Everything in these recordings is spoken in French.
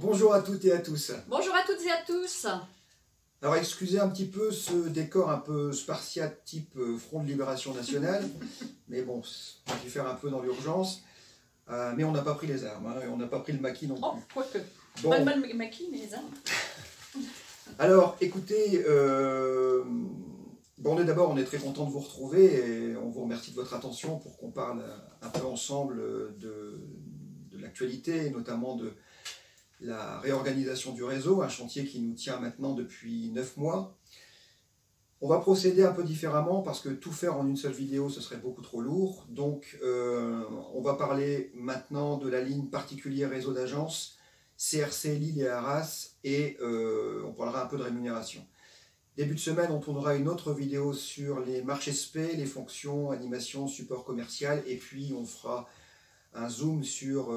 Bonjour à toutes et à tous. Bonjour à toutes et à tous. Alors excusez un petit peu ce décor un peu spartiate type Front de Libération Nationale, mais bon, on a dû faire un peu dans l'urgence. Mais on n'a pas pris les armes, hein, et on n'a pas pris le maquis non plus. Oh, quoique. Bon. Pas le mal maquis, mais les armes. Alors écoutez, bon, on est très content de vous retrouver et on vous remercie de votre attention pour qu'on parle un peu ensemble de l'actualité, notamment de la réorganisation du réseau, un chantier qui nous tient maintenant depuis 9 mois. On va procéder un peu différemment parce que tout faire en une seule vidéo, ce serait beaucoup trop lourd. Donc on va parler maintenant de la ligne particulière réseau d'agence, CRC Lille et Arras, et on parlera un peu de rémunération. Début de semaine, on tournera une autre vidéo sur les marchés SP, les fonctions, animation, support commercial, et puis on fera un zoom sur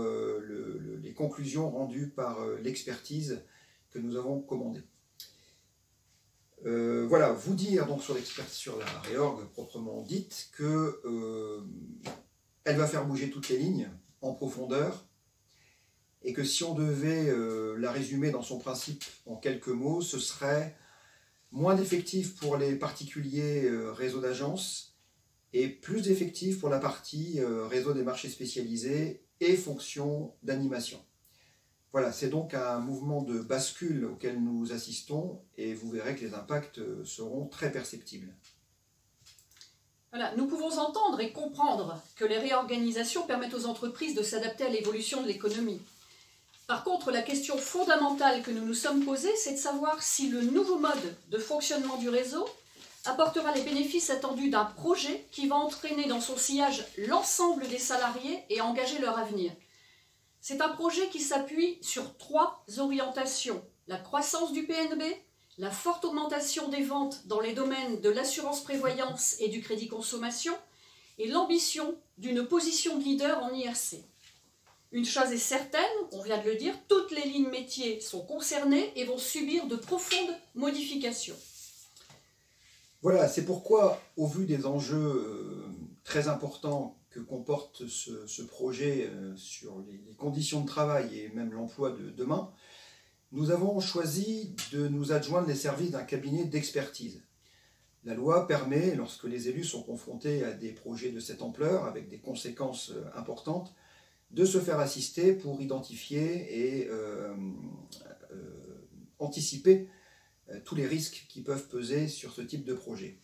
les conclusions rendues par l'expertise que nous avons commandée. Voilà, vous dire donc sur la réorg proprement dite que elle va faire bouger toutes les lignes en profondeur et que si on devait la résumer dans son principe en quelques mots, ce serait moins d'effectifs pour les particuliers réseaux d'agence et plus d'effectifs pour la partie réseau des marchés spécialisés et fonctions d'animation. Voilà, c'est donc un mouvement de bascule auquel nous assistons et vous verrez que les impacts seront très perceptibles. Voilà, nous pouvons entendre et comprendre que les réorganisations permettent aux entreprises de s'adapter à l'évolution de l'économie. Par contre, la question fondamentale que nous nous sommes posée, c'est de savoir si le nouveau mode de fonctionnement du réseau apportera les bénéfices attendus d'un projet qui va entraîner dans son sillage l'ensemble des salariés et engager leur avenir. C'est un projet qui s'appuie sur 3 orientations: la croissance du PNB, la forte augmentation des ventes dans les domaines de l'assurance-prévoyance et du crédit consommation, et l'ambition d'une position de leader en IRC. Une chose est certaine, on vient de le dire, toutes les lignes métiers sont concernées et vont subir de profondes modifications. Voilà, c'est pourquoi, au vu des enjeux très importants que comporte ce projet sur les conditions de travail et même l'emploi de demain, nous avons choisi de nous adjoindre les services d'un cabinet d'expertise. La loi permet, lorsque les élus sont confrontés à des projets de cette ampleur, avec des conséquences importantes, de se faire assister pour identifier et anticiper tous les risques qui peuvent peser sur ce type de projet.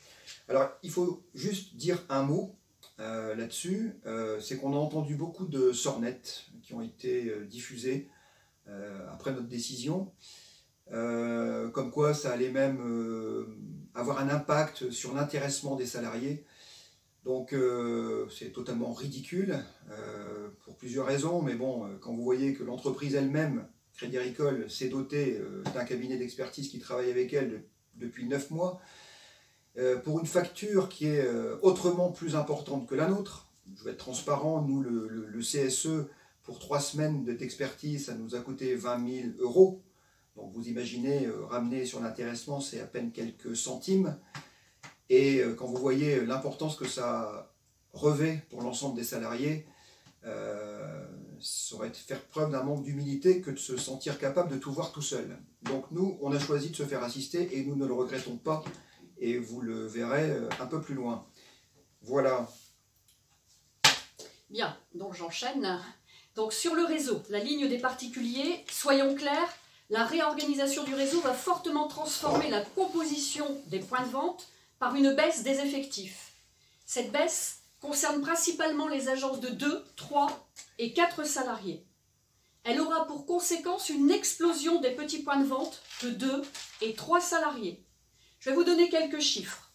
Alors, il faut juste dire un mot là-dessus, c'est qu'on a entendu beaucoup de sornettes qui ont été diffusées après notre décision, comme quoi ça allait même avoir un impact sur l'intéressement des salariés. Donc c'est totalement ridicule pour plusieurs raisons, mais bon, quand vous voyez que l'entreprise elle-même, Crédit Agricole, s'est dotée d'un cabinet d'expertise qui travaille avec elle depuis 9 mois, pour une facture qui est autrement plus importante que la nôtre. Je vais être transparent, nous le CSE pour 3 semaines d'expertise, ça nous a coûté 20 000 €. Donc vous imaginez, ramener sur l'intéressement, c'est à peine quelques centimes. Et quand vous voyez l'importance que ça revêt pour l'ensemble des salariés, ça aurait été faire preuve d'un manque d'humilité que de se sentir capable de tout voir tout seul. Donc nous, on a choisi de se faire assister et nous ne le regrettons pas. Et vous le verrez un peu plus loin. Voilà. Bien, donc j'enchaîne. Donc sur le réseau, la ligne des particuliers, soyons clairs, la réorganisation du réseau va fortement transformer la composition des points de vente par une baisse des effectifs. Cette baisse concerne principalement les agences de 2, 3 et 4 salariés. Elle aura pour conséquence une explosion des petits points de vente de 2 et 3 salariés. Je vais vous donner quelques chiffres.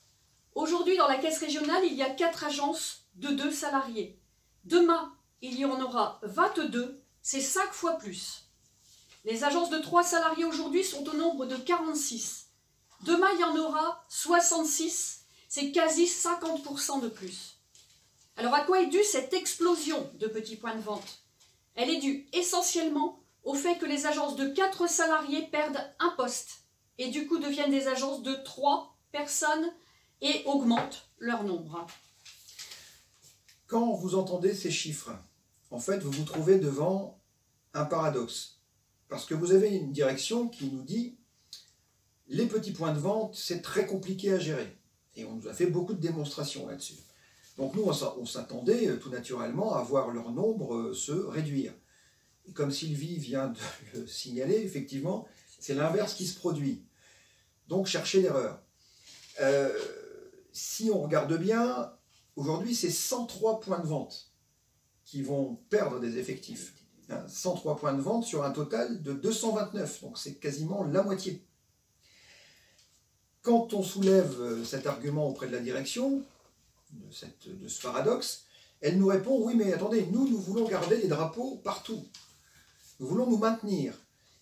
Aujourd'hui, dans la caisse régionale, il y a 4 agences de 2 salariés. Demain, il y en aura 22, c'est 5 fois plus. Les agences de 3 salariés aujourd'hui sont au nombre de 46. Demain, il y en aura 66, c'est quasi 50% de plus. Alors, à quoi est due cette explosion de petits points de vente? Elle est due essentiellement au fait que les agences de 4 salariés perdent un poste et du coup deviennent des agences de 3 personnes et augmentent leur nombre. Quand vous entendez ces chiffres, en fait, vous vous trouvez devant un paradoxe. parce que vous avez une direction qui nous dit les petits points de vente, c'est très compliqué à gérer. Et on nous a fait beaucoup de démonstrations là-dessus. Donc nous, on s'attendait tout naturellement à voir leur nombre se réduire. Et comme Sylvie vient de le signaler, effectivement, c'est l'inverse qui se produit. Donc cherchez l'erreur. Si on regarde bien, aujourd'hui, c'est 103 points de vente qui vont perdre des effectifs. 103 points de vente sur un total de 229, donc c'est quasiment la moitié. Quand on soulève cet argument auprès de la direction, de ce paradoxe, elle nous répond, oui mais attendez, nous voulons garder les drapeaux partout. Nous voulons nous maintenir.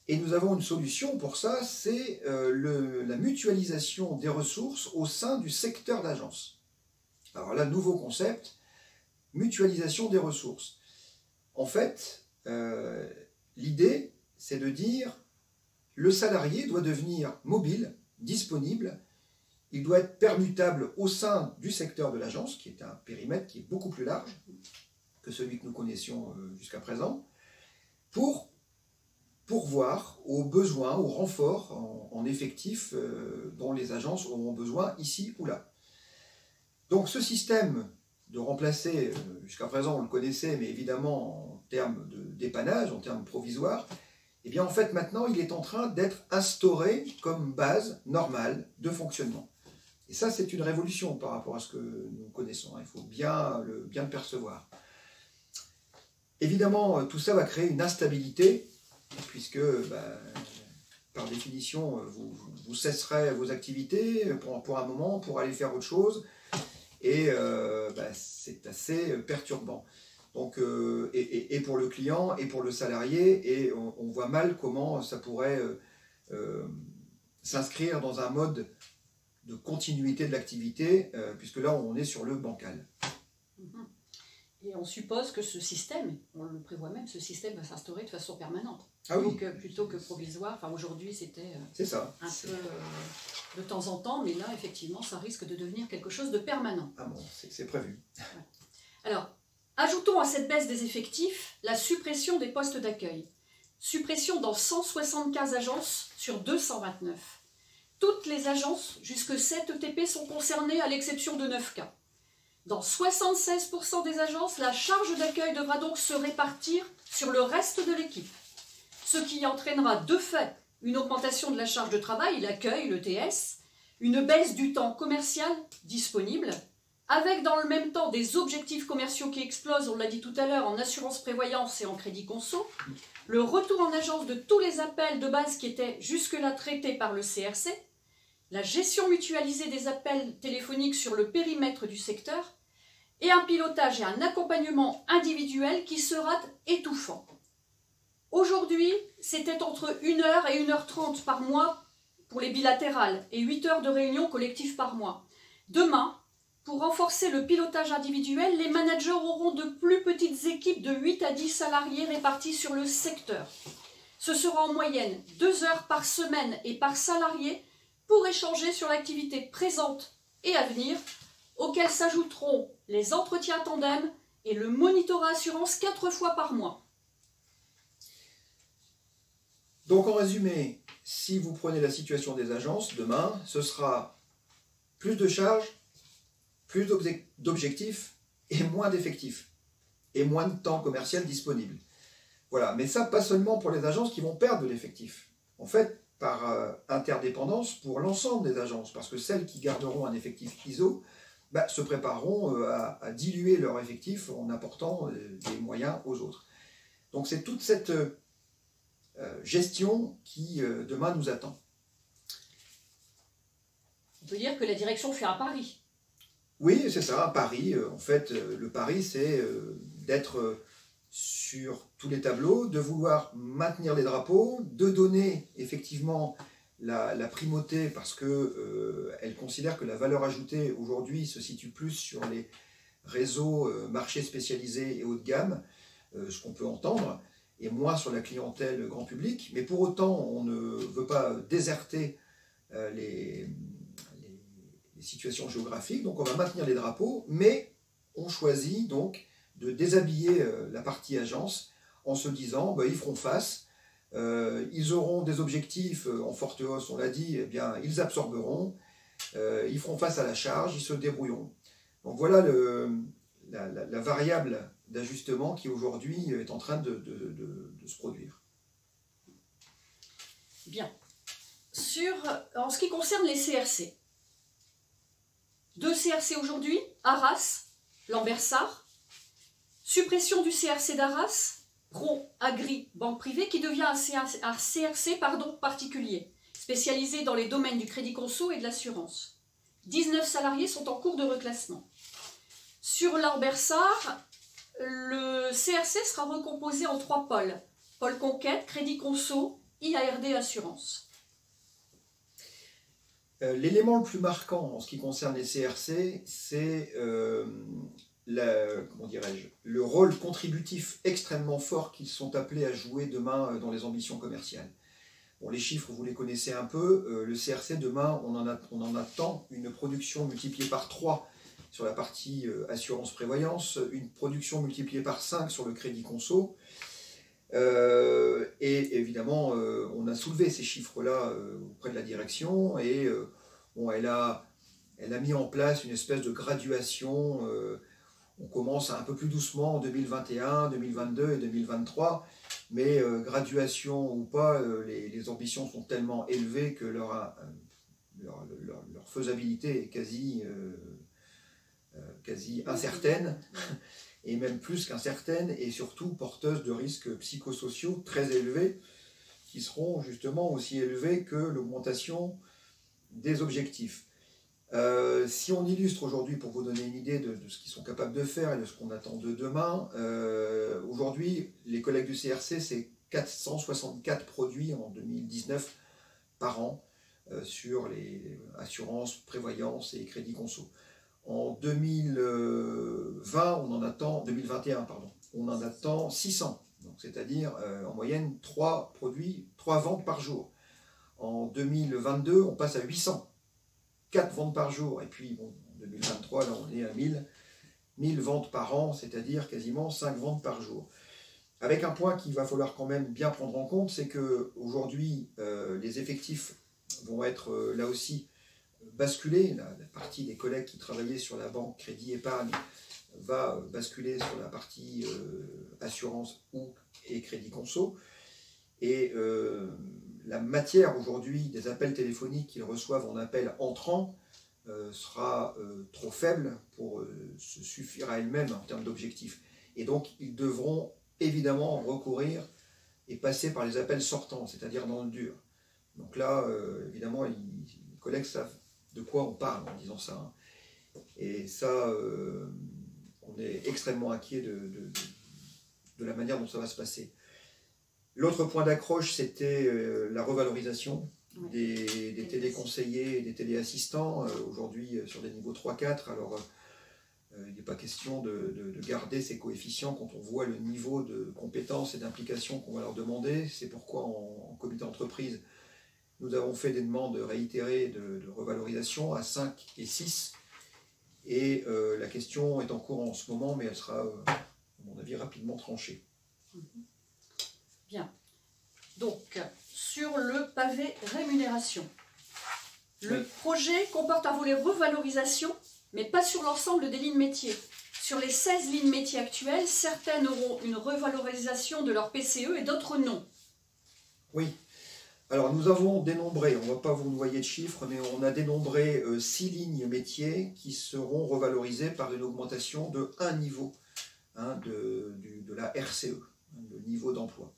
Et nous avons une solution pour ça, c'est la mutualisation des ressources au sein du secteur d'agence. Alors là, nouveau concept, mutualisation des ressources. En fait, l'idée, c'est de dire le salarié doit devenir mobile, disponible, il doit être permutable au sein du secteur de l'agence, qui est un périmètre qui est beaucoup plus large que celui que nous connaissions jusqu'à présent, pour pourvoir aux besoins, aux renforts en effectifs dont les agences auront besoin ici ou là. Donc ce système de remplacer, jusqu'à présent on le connaissait, mais évidemment en termes dépannage, en termes provisoires, eh bien en fait maintenant il est en train d'être instauré comme base normale de fonctionnement. Et ça c'est une révolution par rapport à ce que nous connaissons, il faut bien le percevoir. Évidemment tout ça va créer une instabilité, puisque par définition vous cesserez vos activités pour un moment, pour aller faire autre chose, et c'est assez perturbant. Donc, et pour le client et pour le salarié, et on voit mal comment ça pourrait s'inscrire dans un mode de continuité de l'activité, puisque là on est sur le bancal. Et on suppose que ce système, on le prévoit même, ce système va s'instaurer de façon permanente. Ah oui. Donc, plutôt que provisoire, enfin aujourd'hui c'était un peu de temps en temps, mais là effectivement ça risque de devenir quelque chose de permanent. Ah bon, c'est prévu. Ouais. Alors, ajoutons à cette baisse des effectifs la suppression des postes d'accueil. Suppression dans 175 agences sur 229. Toutes les agences, jusque 7 ETP, sont concernées à l'exception de 9 cas. Dans 76% des agences, la charge d'accueil devra donc se répartir sur le reste de l'équipe, ce qui entraînera de fait une augmentation de la charge de travail, l'accueil, le TS, une baisse du temps commercial disponible, avec dans le même temps des objectifs commerciaux qui explosent, on l'a dit tout à l'heure, en assurance prévoyance et en crédit conso, le retour en agence de tous les appels de base qui étaient jusque-là traités par le CRC, la gestion mutualisée des appels téléphoniques sur le périmètre du secteur, et un pilotage et un accompagnement individuel qui sera étouffant. Aujourd'hui, c'était entre 1h et 1h30 par mois pour les bilatérales et 8 heures de réunion collective par mois. Demain, pour renforcer le pilotage individuel, les managers auront de plus petites équipes de 8 à 10 salariés répartis sur le secteur. Ce sera en moyenne 2 heures par semaine et par salarié pour échanger sur l'activité présente et à venir, auxquels s'ajouteront les entretiens tandem et le monitorat assurance 4 fois par mois. Donc en résumé, si vous prenez la situation des agences, demain, ce sera plus de charges, plus d'objectifs et moins d'effectifs. Et moins de temps commercial disponible. Voilà, mais ça pas seulement pour les agences qui vont perdre de l'effectif. En fait, par interdépendance pour l'ensemble des agences, parce que celles qui garderont un effectif ISO se prépareront à diluer leur effectif en apportant des moyens aux autres. Donc c'est toute cette gestion qui demain nous attend. On peut dire que la direction fait un pari. Oui, c'est ça, un pari. En fait, le pari, c'est d'être sur tous les tableaux, de vouloir maintenir les drapeaux, de donner effectivement la primauté parce qu'elle considère que la valeur ajoutée aujourd'hui se situe plus sur les réseaux marchés spécialisés et haut de gamme, ce qu'on peut entendre, et moins sur la clientèle grand public. Mais pour autant, on ne veut pas déserter les situations géographiques, donc on va maintenir les drapeaux, mais on choisit donc de déshabiller la partie agence en se disant ils feront face Ils auront des objectifs en forte hausse, on l'a dit, eh bien, ils absorberont, ils feront face à la charge, ils se débrouilleront. Donc voilà la variable d'ajustement qui aujourd'hui est en train de se produire. Bien. En ce qui concerne les CRC, 2 CRC aujourd'hui, Arras, Lambersart, suppression du CRC d'Arras, Pro Agri Banque Privée, qui devient un CRC particulier, spécialisé dans les domaines du crédit conso et de l'assurance. 19 salariés sont en cours de reclassement. Sur Lambersart, le CRC sera recomposé en 3 pôles. Pôle Conquête, Crédit Conso, IARD Assurance. L'élément le plus marquant en ce qui concerne les CRC, c'est le rôle contributif extrêmement fort qu'ils sont appelés à jouer demain dans les ambitions commerciales. Bon, les chiffres, vous les connaissez un peu. Le CRC, demain, on en attend une production multipliée par 3 sur la partie assurance-prévoyance, une production multipliée par 5 sur le crédit conso. Et évidemment, on a soulevé ces chiffres-là auprès de la direction et bon, elle a mis en place une espèce de graduation. On commence un peu plus doucement en 2021, 2022 et 2023, mais graduation ou pas, les ambitions sont tellement élevées que leur faisabilité est quasi incertaine. Et même plus qu'incertaine, et surtout porteuse de risques psychosociaux très élevés, qui seront justement aussi élevés que l'augmentation des objectifs. Si on illustre aujourd'hui, pour vous donner une idée de ce qu'ils sont capables de faire et de ce qu'on attend de demain, aujourd'hui, les collègues du CRC, c'est 464 produits en 2019 par an sur les assurances, prévoyance et crédits conso. En 2021, on en attend 600, c'est-à-dire en moyenne 3 ventes par jour. En 2022, on passe à 800, 4 ventes par jour. Et puis bon, en 2023, là, on est à 1000 ventes par an, c'est-à-dire quasiment 5 ventes par jour. Avec un point qu'il va falloir quand même bien prendre en compte, c'est qu'aujourd'hui, les effectifs vont être là aussi basculer, la partie des collègues qui travaillaient sur la banque crédit épargne va basculer sur la partie assurance et crédit conso. Et la matière aujourd'hui des appels téléphoniques qu'ils reçoivent en appel entrant sera trop faible pour se suffire à elle-même en termes d'objectifs. Et donc ils devront évidemment recourir et passer par les appels sortants, c'est-à-dire dans le dur. Donc là, évidemment, les collègues savent de quoi on parle en disant ça. Et ça, on est extrêmement inquiet de la manière dont ça va se passer. L'autre point d'accroche, c'était la revalorisation des téléconseillers et des téléassistants, aujourd'hui sur des niveaux 3-4. Alors, il n'est pas question de garder ces coefficients quand on voit le niveau de compétences et d'implication qu'on va leur demander. C'est pourquoi en comité d'entreprise, nous avons fait des demandes réitérées de revalorisation à 5 et 6. Et la question est en cours en ce moment, mais elle sera, à mon avis, rapidement tranchée. Bien. Donc, sur le pavé rémunération, le projet comporte un volet revalorisation, mais pas sur l'ensemble des lignes métiers. Sur les 16 lignes métiers actuelles, certaines auront une revalorisation de leur PCE et d'autres non. Oui. Alors nous avons dénombré, on ne va pas vous noyer de chiffres, mais on a dénombré 6 lignes métiers qui seront revalorisées par une augmentation de 1 niveau de la RCE, le niveau d'emploi.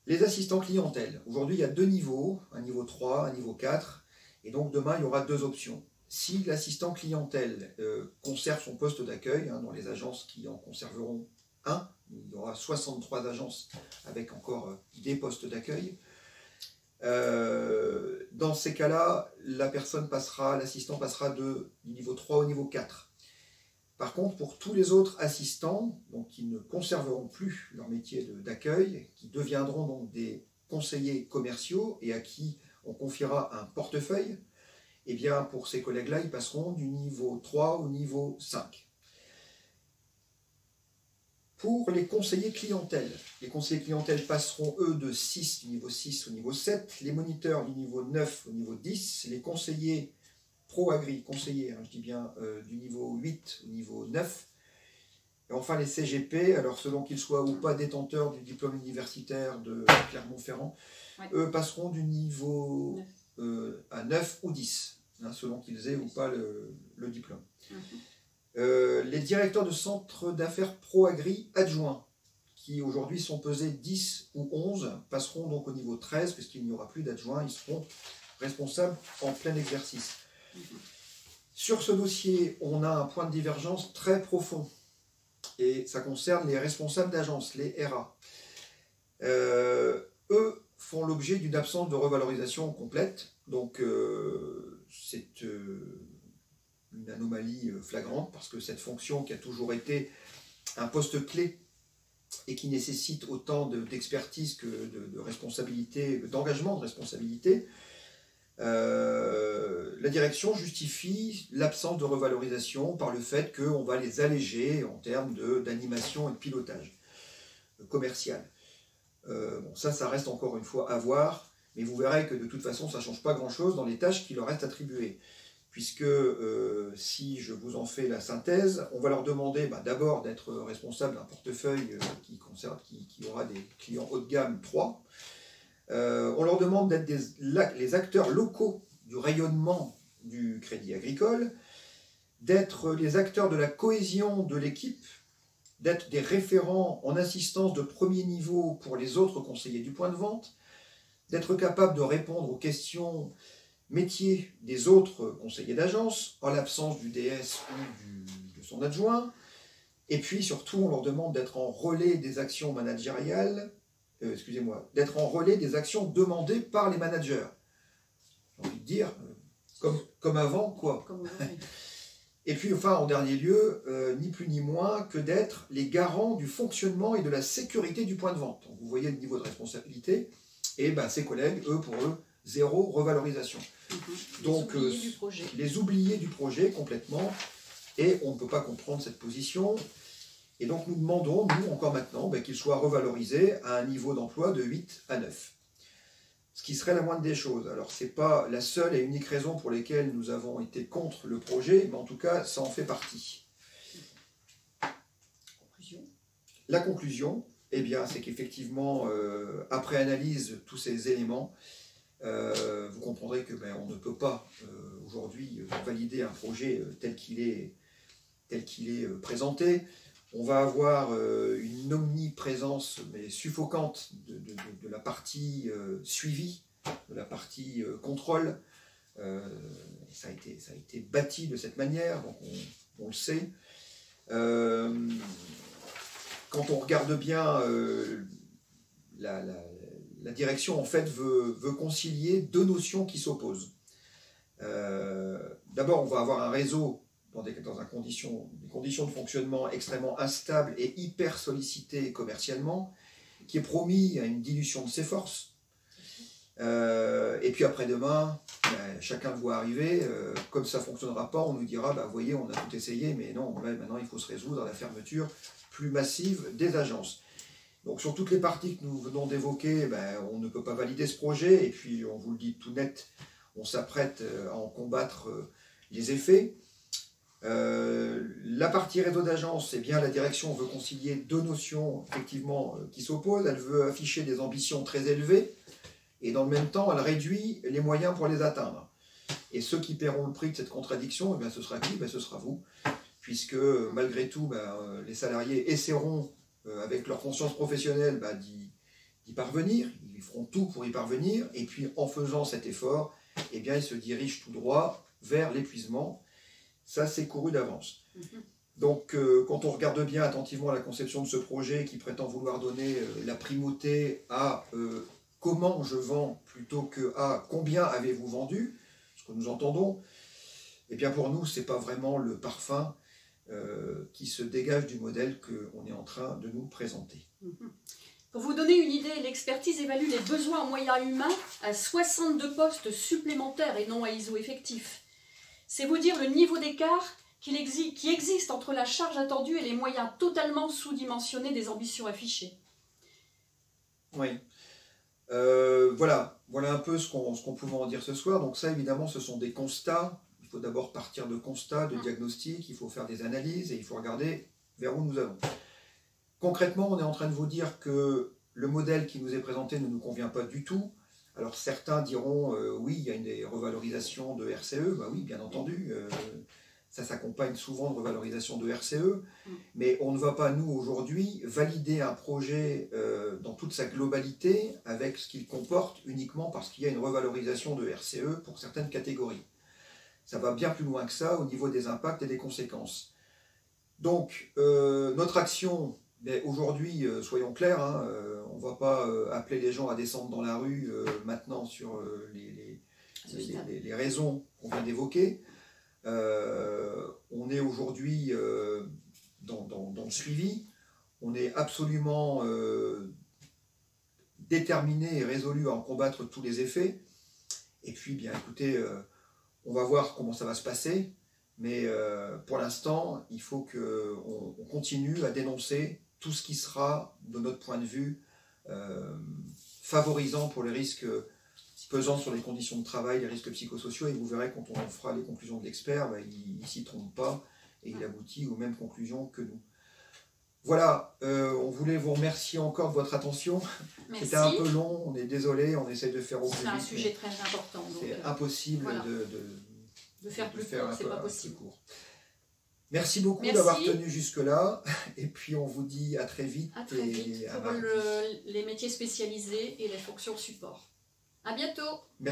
Les assistants clientèle, aujourd'hui il y a 2 niveaux, un niveau 3, un niveau 4, et donc demain il y aura 2 options. Si l'assistant clientèle conserve son poste d'accueil, dans les agences qui en conserveront un, il y aura 63 agences avec encore des postes d'accueil. Dans ces cas-là, l'assistant passera du niveau 3 au niveau 4. Par contre, pour tous les autres assistants, donc qui ne conserveront plus leur métier d'accueil, qui deviendront donc des conseillers commerciaux et à qui on confiera un portefeuille, eh bien pour ces collègues-là, ils passeront du niveau 3 au niveau 5. Pour les conseillers clientèle, les conseillers clientèle passeront eux de 6 du niveau 6 au niveau 7, les moniteurs du niveau 9 au niveau 10, les conseillers pro-agri, conseillers, hein, je dis bien, du niveau 8 au niveau 9, et enfin les CGP, alors selon qu'ils soient ou pas détenteurs du diplôme universitaire de Clermont-Ferrand, ouais, eux passeront du niveau à 9 ou 10, hein, selon qu'ils aient ou pas le diplôme. Les directeurs de centres d'affaires pro-agri adjoints, qui aujourd'hui sont pesés 10 ou 11, passeront donc au niveau 13, puisqu'il n'y aura plus d'adjoints, ils seront responsables en plein exercice. Sur ce dossier, on a un point de divergence très profond, et ça concerne les responsables d'agence, les RA. Eux font l'objet d'une absence de revalorisation complète, donc c'est une anomalie flagrante, parce que cette fonction qui a toujours été un poste clé et qui nécessite autant d'expertise que de responsabilité, d'engagement de responsabilité, la direction justifie l'absence de revalorisation par le fait qu'on va les alléger en termes d'animation et de pilotage commercial. Bon, ça reste encore une fois à voir, mais vous verrez que de toute façon ça ne change pas grand-chose dans les tâches qui leur restent attribuées. Puisque si je vous en fais la synthèse, on va leur demander d'abord d'être responsable d'un portefeuille qui aura des clients haut de gamme 3. On leur demande d'être les acteurs locaux du rayonnement du crédit agricole, d'être les acteurs de la cohésion de l'équipe, d'être des référents en assistance de premier niveau pour les autres conseillers du point de vente, d'être capable de répondre aux questions métier des autres conseillers d'agence, en l'absence du DS ou de son adjoint. Et puis surtout, on leur demande d'être en relais des actions managériales, d'être en relais des actions demandées par les managers. J'ai envie de dire, comme avant, quoi. Et puis enfin, en dernier lieu, ni plus ni moins que d'être les garants du fonctionnement et de la sécurité du point de vente. Donc, vous voyez le niveau de responsabilité, et ses collègues, pour eux, zéro revalorisation. Donc, les oubliés du projet complètement, et on ne peut pas comprendre cette position. Et donc, nous demandons, nous, encore maintenant, qu'ils soient revalorisés à un niveau d'emploi de 8 à 9. Ce qui serait la moindre des choses. Alors, ce n'est pas la seule et unique raison pour laquelle nous avons été contre le projet, mais en tout cas, ça en fait partie. La conclusion, c'est qu'effectivement, après analyse de tous ces éléments, vous comprendrez que on ne peut pas aujourd'hui valider un projet tel qu'il est présenté. On va avoir une omniprésence mais suffocante de la partie suivi, de la partie contrôle. Ça a été bâti de cette manière, donc on le sait. Quand on regarde bien la direction en fait veut concilier deux notions qui s'opposent. D'abord, on va avoir un réseau dans des conditions de fonctionnement extrêmement instables et hyper sollicité commercialement, qui est promis à une dilution de ses forces. Et puis après-demain, chacun le voit arriver, comme ça ne fonctionnera pas, on nous dira, vous voyez, on a tout essayé, mais non, maintenant il faut se résoudre à la fermeture plus massive des agences. Donc sur toutes les parties que nous venons d'évoquer, on ne peut pas valider ce projet, et puis on vous le dit tout net, on s'apprête à en combattre les effets. La partie réseau d'agence, la direction veut concilier deux notions effectivement qui s'opposent. Elle veut afficher des ambitions très élevées, et dans le même temps, elle réduit les moyens pour les atteindre. Et ceux qui paieront le prix de cette contradiction, ce sera qui? Ce sera vous, puisque malgré tout, les salariés essaieront avec leur conscience professionnelle d'y parvenir, ils feront tout pour y parvenir, et puis en faisant cet effort, ils se dirigent tout droit vers l'épuisement. Ça, c'est couru d'avance. Donc, quand on regarde bien attentivement la conception de ce projet qui prétend vouloir donner la primauté à comment je vends plutôt que à combien avez-vous vendu, ce que nous entendons, pour nous, ce n'est pas vraiment le parfum qui se dégage du modèle qu'on est en train de nous présenter. Pour vous donner une idée, l'expertise évalue les besoins en moyens humains à 62 postes supplémentaires et non à ISO effectif. C'est vous dire le niveau d'écart qui existe entre la charge attendue et les moyens totalement sous-dimensionnés des ambitions affichées. Oui. Voilà un peu ce qu'on pouvait en dire ce soir. Donc ça, évidemment, ce sont des constats. Il faut d'abord partir de constats, de diagnostics, il faut faire des analyses et il faut regarder vers où nous allons. Concrètement, on est en train de vous dire que le modèle qui nous est présenté ne nous convient pas du tout. Alors certains diront, oui, il y a une revalorisation de RCE. Ben oui, bien entendu, ça s'accompagne souvent de revalorisation de RCE, mais on ne va pas, nous, aujourd'hui, valider un projet dans toute sa globalité avec ce qu'il comporte uniquement parce qu'il y a une revalorisation de RCE pour certaines catégories. Ça va bien plus loin que ça au niveau des impacts et des conséquences. Donc, notre action, aujourd'hui, soyons clairs, hein, on ne va pas appeler les gens à descendre dans la rue maintenant sur les raisons qu'on vient d'évoquer. On est aujourd'hui dans le suivi, on est absolument déterminé et résolu à en combattre tous les effets. Et puis, bien écoutez, on va voir comment ça va se passer, mais pour l'instant, il faut qu'on continue à dénoncer tout ce qui sera, de notre point de vue, favorisant pour les risques pesant sur les conditions de travail, les risques psychosociaux, et vous verrez quand on fera les conclusions de l'expert, il ne s'y trompe pas et il aboutit aux mêmes conclusions que nous. Voilà, on voulait vous remercier encore de votre attention. C'était un peu long, on est désolé, on essaye de faire au plus vite. C'est un sujet très important. C'est impossible voilà. de faire plus court, c'est pas possible. Merci beaucoup d'avoir tenu jusque-là, et puis on vous dit à très vite. À très vite pour les métiers spécialisés et les fonctions support. À bientôt. Merci.